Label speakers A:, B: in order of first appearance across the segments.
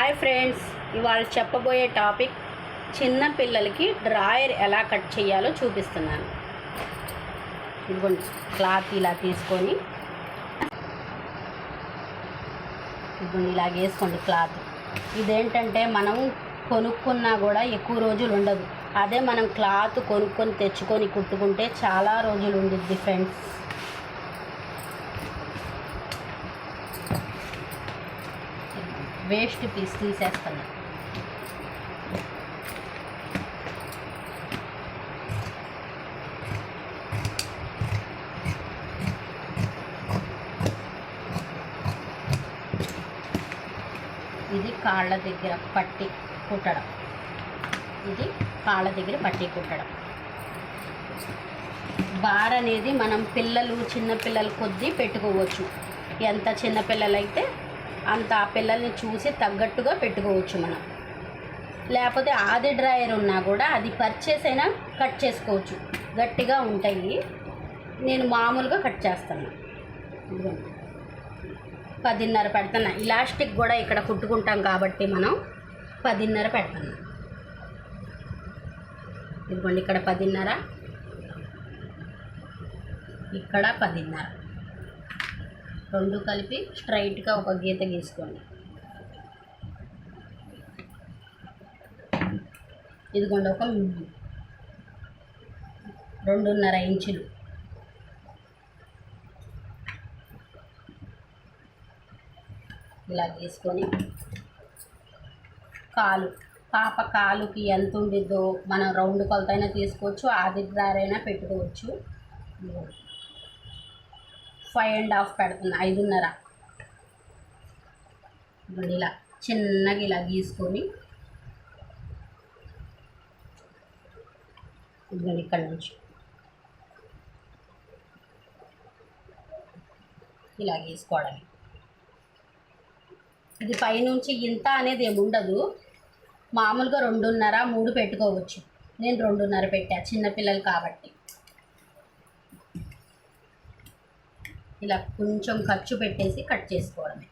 A: Hi friends, ఇవాళ చెప్పబోయే topic చిన్న పిల్లలకి డ్రాయర్ ఎలా కట్ చేయాలో చూపిస్తున్నాను. ఇదిగోండి, క్లాత్ ఇలా తీసుకొని ఇదిగోండి ఇలా వేసుకోండి క్లాత్. ఇదేంటంటే మనం కొనుక్కున్నా కూడా ఎక్కువ రోజులు ఉండదు. అదే మనం క్లాత్ కొనుక్కొని తెచ్చుకొని కుట్టుకుంటే చాలా రోజులు ఉండిద్ది ఫ్రెండ్స్. వేస్ట్ పీస్ తీసేస్తాను. ఇది కాళ్ళ దగ్గర పట్టి కుట్టడం. ఇది కాళ్ళ దగ్గర పట్టి కుట్టడం. బార్ అనేది మనం చిన్నపిల్లలు కొద్దీ పెట్టుకోవచ్చు. ఎంత చిన్నపిల్లలైతే అంత ఆ పిల్లల్ని చూసి తగ్గట్టుగా పెట్టుకోవచ్చు మనం. లేకపోతే ఆది డ్రాయర్ ఉన్నా కూడా అది పర్చేస్ అయినా కట్ చేసుకోవచ్చు, గట్టిగా ఉంటాయి. నేను మామూలుగా కట్ చేస్తాను. 10.5 పెడుతున్నా. ఇలాస్టిక్ కూడా ఇక్కడ కుట్టుకుంటాం కాబట్టి మనం 10.5 పెడుతున్నాం. ఇదిగోండి, ఇక్కడ 10.5, ఇక్కడ 10.5, రెండు కలిపి స్ట్రైట్గా ఒక గీత గీసుకోండి. ఇదిగోండి, ఒక 2.5 ఇంచులు. ఇలా గీసుకొని పాప కాలుకి ఎంత ఉండిద్దో మనం రౌండ్ కొలతైనా తీసుకోవచ్చు, ఆది డ్రాయర్ అయినా పెట్టుకోవచ్చు. 5.5 పెడుతున్నా, 5.5. ఇలా చిన్నగా ఇలా గీసుకొని ఇక్కడ నుంచి ఇలా గీసుకోవడమే. ఇది పైనుంచి ఇంత అనేది ఏమి ఉండదు. మామూలుగా 2.5, 3 పెట్టుకోవచ్చు. నేను 2.5 పెట్టా, చిన్నపిల్లలు కాబట్టి. ఇలా కొంచెం ఖర్చు పెట్టేసి కట్ చేసుకోవడమే.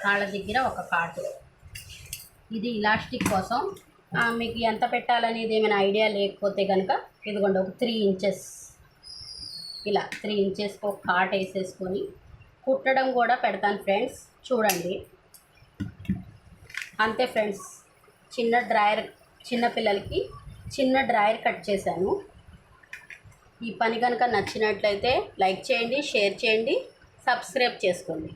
A: కాళ్ళ దగ్గర ఒక కాటు. ఇది ఇలాస్టిక్ కోసం. మీకు ఎంత పెట్టాలనేది ఏమైనా ఐడియా లేకపోతే కనుక ఇదిగోండి, ఒక 3 ఇంచెస్, ఇలా 3 ఇంచెస్కి ఒక కాట్ వేసేసుకొని కుట్టడం కూడా పెడతాను ఫ్రెండ్స్. చూడండి, అంతే ఫ్రెండ్స్. చిన్నపిల్లలకి చిన్న డ్రాయర్ కట్ చేశాను. ఈ పని కనుక నచ్చినట్లయితే లైక్ చేయండి, షేర్ చేయండి, సబ్స్క్రైబ్ చేసుకోండి.